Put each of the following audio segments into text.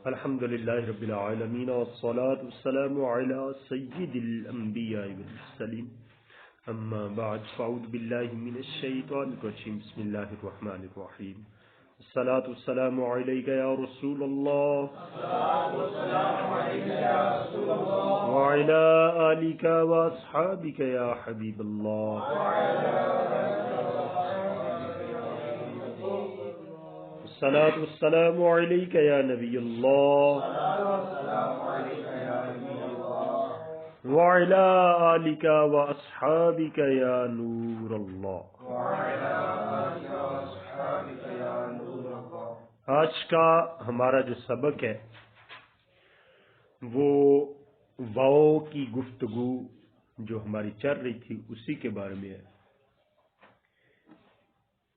الحمد للہ رب العالمین والصلاة والسلام علی سید الانبیاء والمرسلین اما بعد فاعوذ باللہ من الشیطان الرجیم بسم اللہ الرحمن الرحیم الصلاة والسلام علیک یا رسول اللہ وعلی آلک واصحابک یا حبیب اللہ الصلاة والسلام علیک یا نبی اللہ وعلی آلک واصحابک یا نور اللہ۔ آج کا ہمارا جو سبق ہے وہ واؤ کی گفتگو جو ہماری چل رہی تھی اسی کے بارے میں ہے۔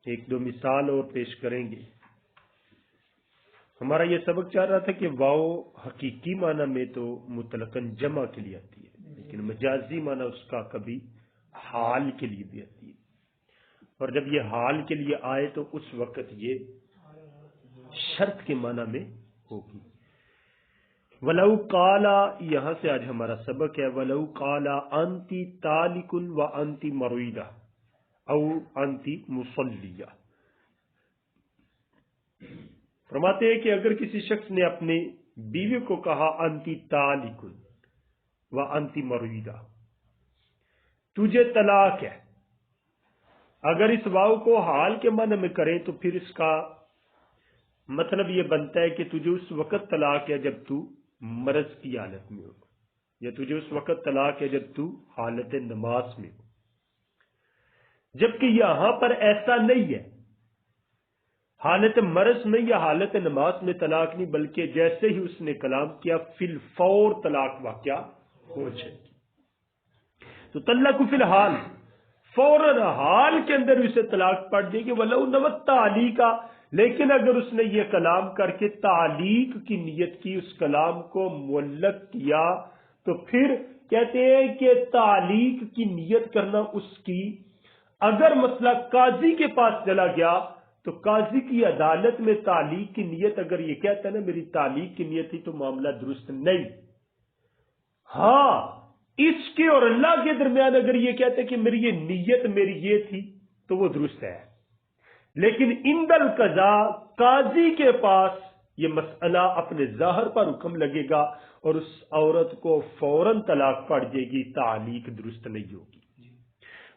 ایک دو مثال اور پیش کریں گے۔ ہمارا یہ سبق چاہ رہا تھا کہ واؤ حقیقی معنی میں تو مطلقاً جمع کے لیے آتی ہے، لیکن مجازی معنی اس کا کبھی حال کے لیے بھی آتی ہے، اور جب یہ حال کے لیے آئے تو اس وقت یہ شرط کے معنی میں ہوگی۔ ولو قالا، یہاں سے آج ہمارا سبق ہے، ولو قالا انتی تالک و انتی مرویدہ او انتی مصلیہ۔ فرماتے ہیں کہ اگر کسی شخص نے اپنے بیوی کو کہا انتی تالک و انتی مرویدہ، تجھے طلاق ہے، اگر اس واو کو حال کے معنی میں کریں تو پھر اس کا مطلب یہ بنتا ہے کہ تجھے اس وقت طلاق ہے جب تو مرض کی حالت میں ہو، یا تجھے اس وقت طلاق ہے جب تو حالت نماز میں ہو، جبکہ یہاں پر ایسا نہیں ہے۔ حالت مرض میں یا حالت نماز میں طلاق نہیں، بلکہ جیسے ہی اس نے کلام کیا فی الفور طلاق واقع ہو جائے گی۔ تو طلق فی الحال، فوراً حال کے اندر اسے طلاق پڑ جائے گی۔ ولو نوت تعلیقا، لیکن اگر اس نے یہ کلام کر کے تعلیق کی نیت کی، اس کلام کو معلق کیا، تو پھر کہتے ہیں کہ تعلیق کی نیت کرنا اس کی اگر مسئلہ قاضی کے پاس چلا گیا تو قاضی کی عدالت میں تعلیق کی نیت اگر یہ کہتا ہے نا میری تعلیق کی نیت تھی، تو معاملہ درست نہیں۔ ہاں، اس کے اور اللہ کے درمیان اگر یہ کہتے کہ میری یہ نیت میری یہ تھی تو وہ درست ہے، لیکن عند القضاء قاضی کے پاس یہ مسئلہ اپنے ظاہر پر حکم لگے گا اور اس عورت کو فوراً طلاق پڑ جائے گی، تعلیق درست نہیں ہوگی۔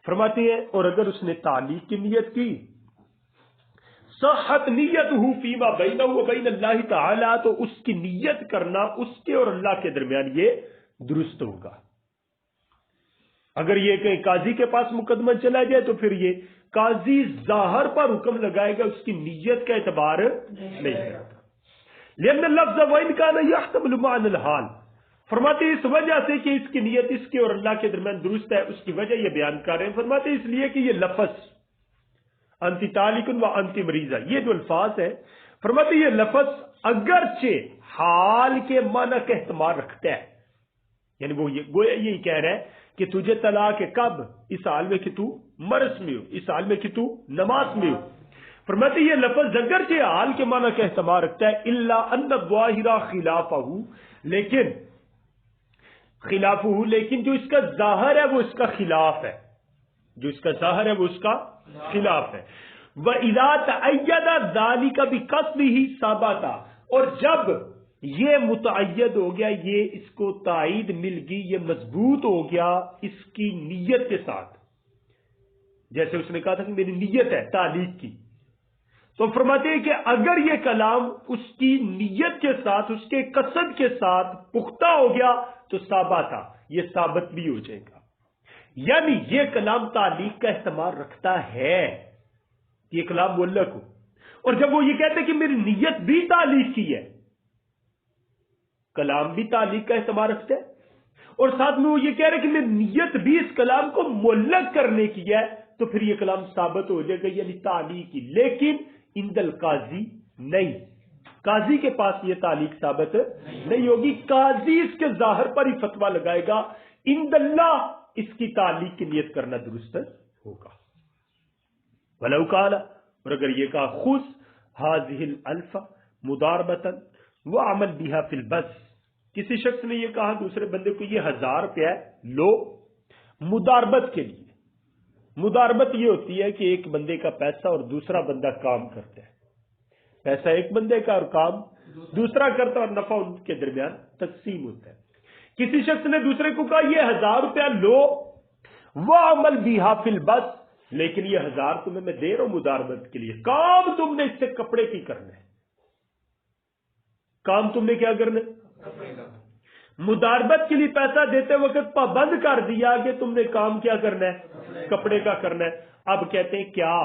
فرماتے ہیں اور اگر اس نے تعلیق کی نیت کی، صحت نیتہ فیما بینہ و بین اللہ تعالی، تو اس کی نیت کرنا اس کے اور اللہ کے درمیان یہ درست ہوگا۔ اگر یہ کہیں قاضی کے پاس مقدمہ چلا جائے تو پھر یہ قاضی ظاہر پر حکم لگائے گا، اس کی نیت کا اعتبار نہیں کرتا۔ لأن اللفظ وإن كان يحتمل معنى الحال، فرماتے اس وجہ سے کہ اس کی نیت اس کے اور اللہ کے درمیان درست ہے، اس کی وجہ یہ بیان کر رہے ہیں۔ فرماتے اس لیے کہ یہ لفظ انتی تالکن و انتی مریضہ، یہ جو الفاظ ہے، فرماتے یہ لفظ اگرچہ حال کے معنی کا احتمال رکھتا ہے، یعنی وہ گویا یہی کہہ رہا ہے کہ تجھے طلاق ہے کب؟ اس حال میں کہ تو مرض میں ہو، اس حال میں کہ تو نماز میں ہو۔ فرماتے یہ لفظ اگرچہ حال کے معنی کا احتمال رکھتا ہے، الا ان الظاہر خلافہ، لیکن جو اس کا ظاہر ہے وہ اس کا خلاف ہے، جو اس کا ظاہر ہے وہ اس کا خلاف ہے۔ وَإِذَا تَأَيَّدَ ذَلِكَ بِقَصْدِهِ ثَبَتَ، اور جب یہ متعید ہو گیا، یہ اس کو تائید مل گئی، یہ مضبوط ہو گیا اس کی نیت کے ساتھ، جیسے اس نے کہا تھا کہ میری نیت ہے تعلیق کی، تو فرماتے ہیں کہ اگر یہ کلام اس کی نیت کے ساتھ، اس کے قصد کے ساتھ پختہ ہو گیا تو ثابت تھا، یہ ثابت بھی ہو جائے گا۔ یعنی یہ کلام تعلیق کا احتمال رکھتا ہے، یہ کلام معلق ہو، اور جب وہ یہ کہتے ہیں کہ میری نیت بھی تعلیق کی ہے، کلام بھی تعلیق کا احتمال رکھتا ہے، اور ساتھ میں وہ یہ کہہ رہے کہ میری نیت بھی اس کلام کو معلق کرنے کی ہے، تو پھر یہ کلام ثابت ہو جائے گا، یعنی تعلیق کی۔ لیکن عند القاضی نہیں، قاضی کے پاس یہ تعلیق ثابت نہیں ہوگی، قاضی اس کے ظاہر پر ہی فتویٰ لگائے گا، عند اللہ اس کی تعلیق کی نیت کرنا درست ہوگا۔ ولو قال، اور اگر یہ کہا خذ هذه الالف مضاربۃ وہ عمل بیہا فی البس، کسی شخص نے یہ کہا دوسرے بندے کو یہ 1000 روپیہ لو مداربت کے لیے. مداربت یہ ہوتی ہے کہ ایک بندے کا پیسہ اور دوسرا بندہ کام کرتا ہے، پیسہ ایک بندے کا اور کام دوسرا کرتا ہے اور نفع ان کے درمیان تقسیم ہوتا ہے. کسی شخص نے دوسرے کو کہا یہ 1000 روپیہ لو وہ عمل بیہا فی البس، لیکن یہ 1000 تمہیں میں دے رہا ہوں مداربت کے لیے، کام تم نے اس سے کپڑے کی کرنا ہے، کام تم نے کیا کرنا ہے؟ مداربت کے لیے پیسہ دیتے وقت پابند کر دیا کہ تم نے کام کیا کرنا ہے؟ کپڑے کا کرنا ہے. اب کہتے ہیں کیا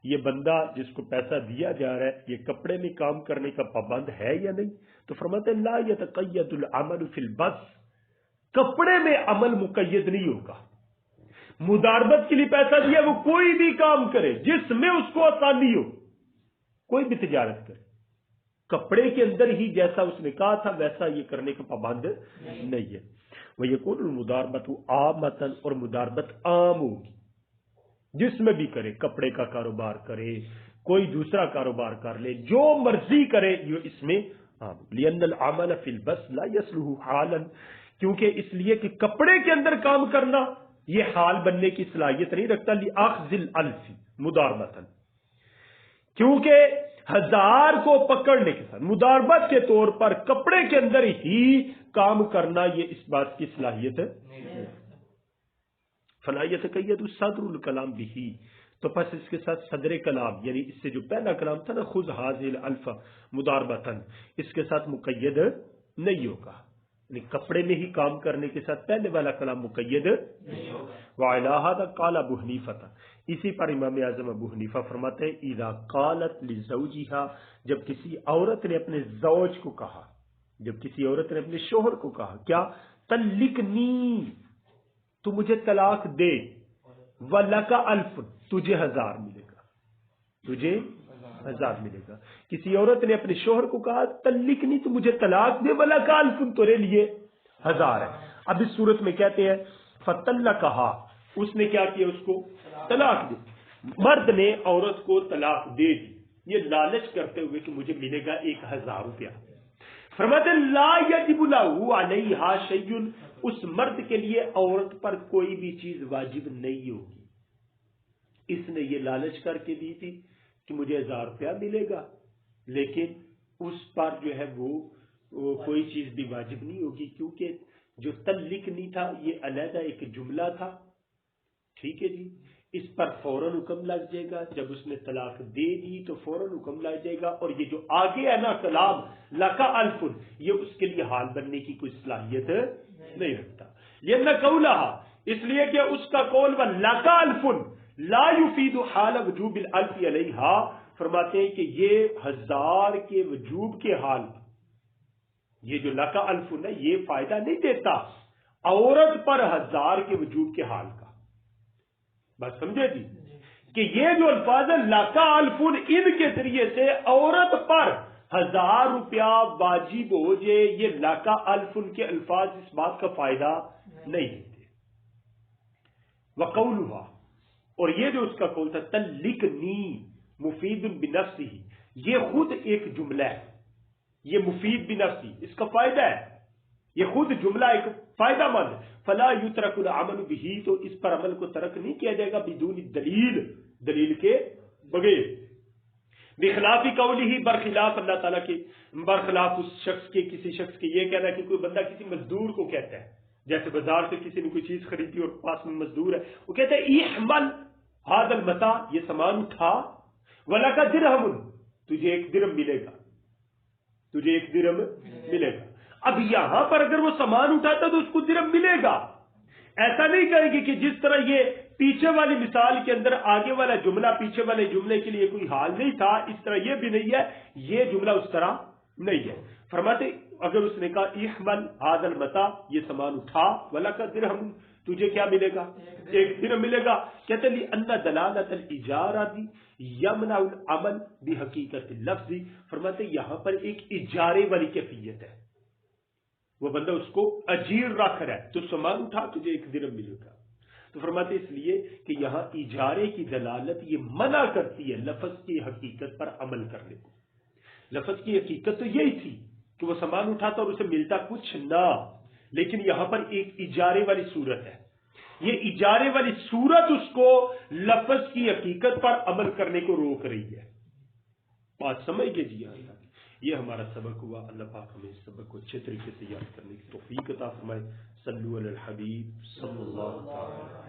یہ بندہ جس کو پیسہ دیا جا رہا ہے یہ کپڑے میں کام کرنے کا پابند ہے یا نہیں؟ تو فرماتے ہیں لا یتقید العمل فی البس، کپڑے میں عمل مقید نہیں ہوگا. مداربت کے لیے پیسہ دیا وہ کوئی بھی کام کرے جس میں اس کو آسانی ہو، کوئی بھی تجارت کرے، کپڑے کے اندر ہی جیسا اس نے کہا تھا ویسا یہ کرنے کا پابند نہیں ہے. وہ یکون المداربت عامۃ، اور مداربت عام ہوگی جس میں بھی کرے، کپڑے کا کاروبار کرے، کوئی دوسرا کاروبار کر لے، جو مرضی کرے یہ اس میں عام. لأن العمل فی البس لا یصلح حالا، کیونکہ اس لیے کہ کپڑے کے اندر کام کرنا یہ حال بننے کی صلاحیت نہیں رکھتا. لأخذ الالف مداربۃ، کیونکہ 1000 کو پکڑنے کے ساتھ مداربت کے طور پر کپڑے کے اندر ہی کام کرنا یہ اس بات کی صلاحیت ہے. فلا یتقید صدر الکلام بھی، تو پس اس کے ساتھ صدر کلام یعنی اس سے جو پہلا کلام تھا نا خذ هذه الالف مداربۃ، اس کے ساتھ مقید نہیں ہوگا، یعنی کپڑے میں ہی کام کرنے کے ساتھ پہلے والا کلام مقید نہیں ہوگا. وعلی ھذا قال ابو حنیفہ، اسی پر امام اعظم ابو حنیفہ فرماتے ہیں اذا قالت لزوجها، جب کسی عورت نے اپنے زوج کو کہا، جب کسی عورت نے اپنے شوہر کو کہا کیا طلقنی، تو مجھے طلاق دے، وَلَكَ أَلْفٌ، تجھے 1000 ملے گا، تجھے 1000 ملے گا. کسی عورت نے اپنے شوہر کو کہا طلقنی، تو مجھے طلاق دے، وَلَكَ أَلْفٌ، تیرے لیے 1000 ہے. اب اس صورت میں کہتے ہیں فَطَلَّقَهَا، اس نے کیا کیا، اس کو طلاق دی. مرد نے عورت کو طلاق دے دی یہ لالچ کرتے ہوئے کہ مجھے ملے گا 1000 روپیہ. فرماتے لا یجب له علیہا شیء، اس مرد کے لیے عورت پر کوئی بھی چیز واجب نہیں ہوگی. اس نے یہ لالچ کر کے دی تھی کہ مجھے 1000 روپیہ ملے گا، لیکن اس پر جو ہے وہ کوئی چیز بھی واجب نہیں ہوگی، کیونکہ جو طلقنی تھا یہ علیحدہ ایک جملہ تھا. ٹھیک ہے جی، اس پر فوراً حکم لگ جائے گا، جب اس نے طلاق دے دی تو فوراً حکم لگ جائے گا. اور یہ جو آگے ہے نا کلام لکا الفن، یہ اس کے لیے حال بننے کی کوئی صلاحیت نہیں رکھتا. یہ نہ قولہ، اس لیے کہ اس کا قول و لکا الفن لا یفید حال وجوب الالف علیہا، فرماتے ہیں کہ یہ 1000 کے وجوب کے حال، یہ جو لکا الفن ہے یہ فائدہ نہیں دیتا عورت پر 1000 کے وجوب کے حال کا. بات سمجھے جی کہ یہ جو الفاظ ہے لاکا الفن، ان کے ذریعے سے عورت پر 1000 روپیہ واجب ہو جائے، یہ لاکا الفن کے الفاظ اس بات کا فائدہ نہیں دیتے. وقولها، اور یہ جو اس کا قول تھا طلقنی مفید بنفسہ، یہ خود ایک جملہ ہے، یہ مفید بنفسہ اس کا فائدہ ہے، یہ خود جملہ ایک فائدہ مند. فلا یترک العمل به، تو اس پر عمل کو ترک نہیں کیا جائے گا بدون دلیل، دلیل کے بغیر. بخلاف قوله، برخلاف اللہ تعالیٰ کے، برخلاف اس شخص کے، کسی شخص کے یہ کہنا کہ کوئی بندہ کسی مزدور کو کہتا ہے، جیسے بازار سے کسی نے کوئی چیز خریدی اور پاس میں مزدور ہے، وہ کہتا ہے احمل هذا المتاع، یہ سامان اٹھا، ولک درہم، تجھے 1 درہم ملے گا، تجھے 1 درہم ملے گا. اب یہاں پر اگر وہ سامان اٹھاتا تو اس کو درہم ملے گا. ایسا نہیں کہیں گے کہ جس طرح یہ پیچھے والی مثال کے اندر آگے والا جملہ پیچھے والے جملے کے لیے کوئی حال نہیں تھا، اس طرح یہ بھی نہیں ہے، یہ جملہ اس طرح نہیں ہے. فرماتے اگر اس نے کہا احمل هذا المتاع، یہ سامان اٹھا، ولک درہم، تجھے کیا ملے گا، 1 درہم ملے گا. کہتے ہیں ان دلالت الاجارہ یمنع العمل بحقیقت اللفظ، فرماتے یہاں پر ایک اجارے والی کیفیت ہے، وہ بندہ اس کو اجیر رکھ رہا ہے، تو سامان اٹھا تجھے 1 درہم ملے گا. تو فرماتے اس لیے کہ یہاں اجارے کی دلالت یہ منع کرتی ہے لفظ کی حقیقت پر عمل کرنے کو. لفظ کی حقیقت تو یہی تھی کہ وہ سامان اٹھاتا اور اسے ملتا کچھ نہ، لیکن یہاں پر ایک اجارے والی صورت ہے. یہ اجارے والی صورت اس کو لفظ کی حقیقت پر عمل کرنے کو روک رہی ہے. بات سمجھ گئے جی؟ یہ ہمارا سبق ہوا. اللہ پاک ہمیں اس سبق کو اچھے طریقے سے یاد کرنے کی توفیق عطا فرمائے. صلو علی الحبیب صلی اللہ تعالی